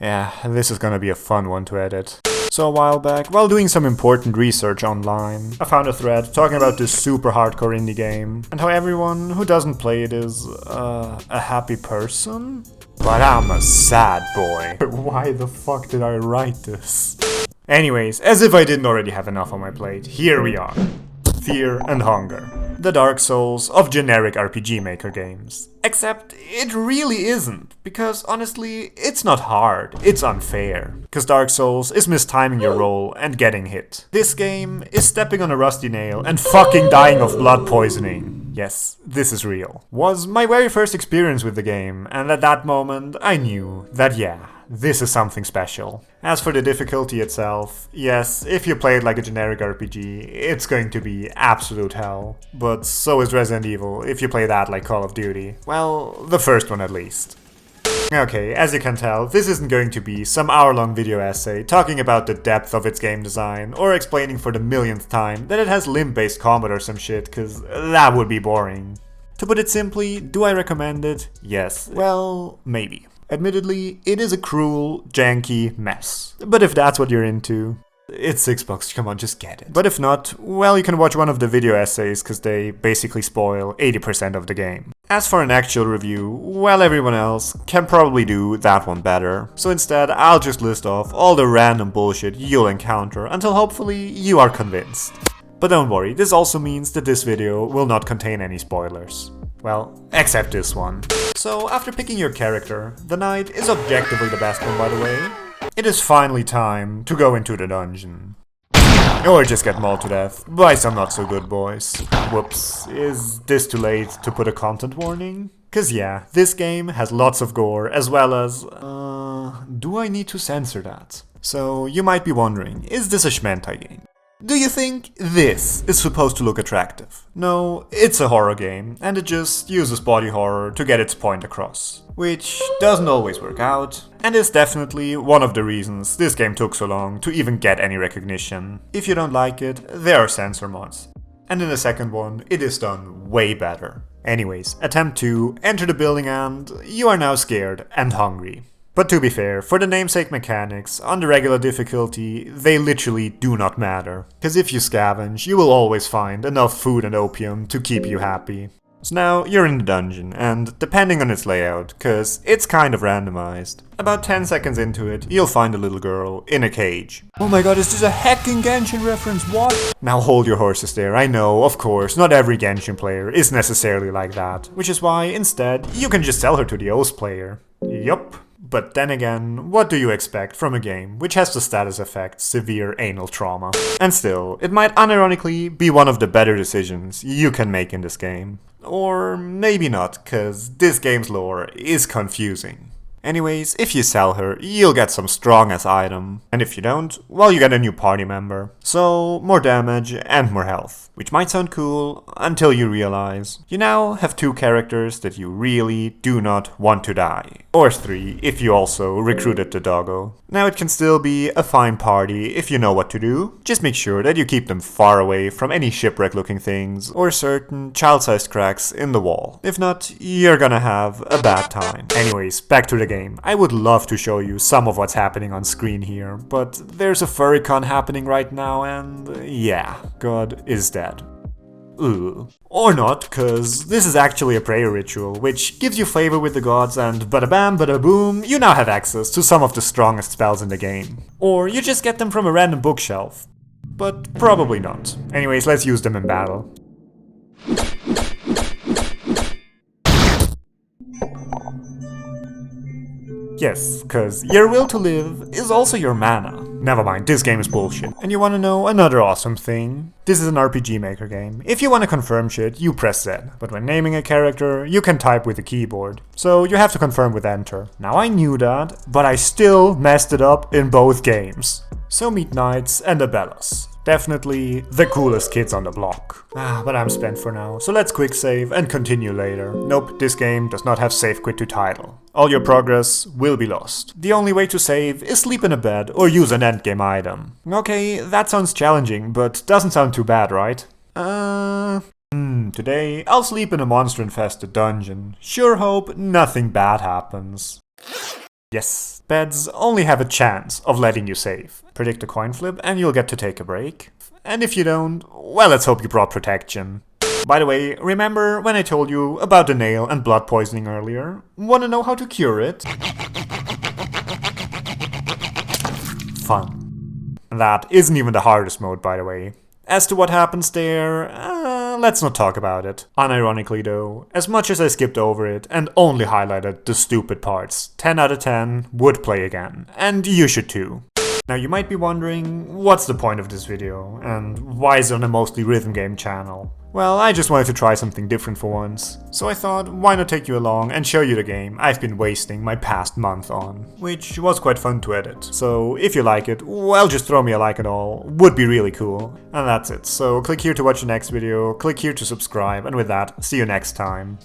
Yeah, this is gonna be a fun one to edit. So a while back, while doing some important research online, I found a thread talking about this super hardcore indie game, and how everyone who doesn't play it is, a happy person? But I'm a sad boy. Why the fuck did I write this? Anyways, as if I didn't already have enough on my plate, here we are. Fear and Hunger. The Dark Souls of generic RPG Maker games. Except it really isn't, because honestly, it's not hard, it's unfair. Because Dark Souls is mistiming your roll and getting hit. This game is stepping on a rusty nail and fucking dying of blood poisoning. Yes, this is real. Was my very first experience with the game, and at that moment I knew that yeah, this is something special. As for the difficulty itself, yes, if you play it like a generic RPG, it's going to be absolute hell. But so is Resident Evil if you play that like Call of Duty. Well, the first one at least. Okay, as you can tell, this isn't going to be some hour-long video essay talking about the depth of its game design, or explaining for the millionth time that it has limb-based combat or some shit, cause that would be boring. To put it simply, do I recommend it? Yes. Well, maybe. Admittedly, it is a cruel, janky mess. But if that's what you're into, it's $6, come on, just get it. But if not, well, you can watch one of the video essays, cause they basically spoil 80% of the game. As for an actual review, well, everyone else can probably do that one better. So instead, I'll just list off all the random bullshit you'll encounter until hopefully you are convinced. But don't worry, this also means that this video will not contain any spoilers. Well, except this one. So, after picking your character, the knight is objectively the best one, by the way. It is finally time to go into the dungeon. Or just get mauled to death by some not so good boys. Whoops, is this too late to put a content warning? Cause yeah, this game has lots of gore as well as... do I need to censor that? So, you might be wondering, is this a Shmentai game? Do you think this is supposed to look attractive? No, it's a horror game, and it just uses body horror to get its point across. Which doesn't always work out, and is definitely one of the reasons this game took so long to even get any recognition. If you don't like it, there are censor mods. And in the second one, it is done way better. Anyways, attempt 2, enter the building and you are now scared and hungry. But to be fair, for the namesake mechanics, on the regular difficulty, they literally do not matter. Cause if you scavenge, you will always find enough food and opium to keep you happy. So now, you're in the dungeon, and depending on its layout, cause it's kind of randomized, about 10 seconds into it, you'll find a little girl in a cage. Oh my god, is this a heckin' Genshin reference, what? Now hold your horses there, I know, of course, not every Genshin player is necessarily like that, which is why, instead, you can just sell her to the OS player. Yup. But then again, what do you expect from a game which has the status effect severe anal trauma? And still, it might unironically be one of the better decisions you can make in this game. Or maybe not, cause this game's lore is confusing. Anyways, if you sell her, you'll get some strong ass item, and if you don't, well, you get a new party member. So, more damage and more health, which might sound cool until you realize you now have 2 characters that you really do not want to die. Or 3 if you also recruited the doggo. Now it can still be a fine party if you know what to do, just make sure that you keep them far away from any shipwreck looking things or certain child-sized cracks in the wall. If not, you're gonna have a bad time. Anyways, back to the game. I would love to show you some of what's happening on screen here, but there's a furrycon happening right now and yeah, God is dead. Ugh. Or not, cause this is actually a prayer ritual, which gives you favor with the gods and bada bam bada boom, you now have access to some of the strongest spells in the game. Or you just get them from a random bookshelf. But probably not. Anyways, let's use them in battle. Yes, cause your will to live is also your mana. Never mind, this game is bullshit. And you wanna know another awesome thing? This is an RPG Maker game. If you wanna confirm shit, you press Z. But when naming a character, you can type with the keyboard. So you have to confirm with Enter. Now I knew that, but I still messed it up in both games. So meet Knights and Abellas. Definitely the coolest kids on the block. But I'm spent for now, so let's quick save and continue later. Nope, this game does not have save quit to title. All your progress will be lost. The only way to save is sleep in a bed or use an endgame item. Okay, that sounds challenging, but doesn't sound too bad, right? Today I'll sleep in a monster-infested dungeon. Sure hope nothing bad happens. Yes, beds only have a chance of letting you save. Predict a coin flip and you'll get to take a break. And if you don't, well, let's hope you brought protection. By the way, remember when I told you about the nail and blood poisoning earlier? Wanna know how to cure it? Fun. That isn't even the hardest mode, by the way. As to what happens there, let's not talk about it. Unironically though, as much as I skipped over it and only highlighted the stupid parts, 10 out of 10 would play again, and you should too. Now you might be wondering, what's the point of this video, and why is it on a mostly rhythm game channel? Well, I just wanted to try something different for once, so I thought why not take you along and show you the game I've been wasting my past month on, which was quite fun to edit. So if you like it, well, just throw me a like and all, would be really cool. And that's it, so click here to watch the next video, click here to subscribe, and with that, see you next time.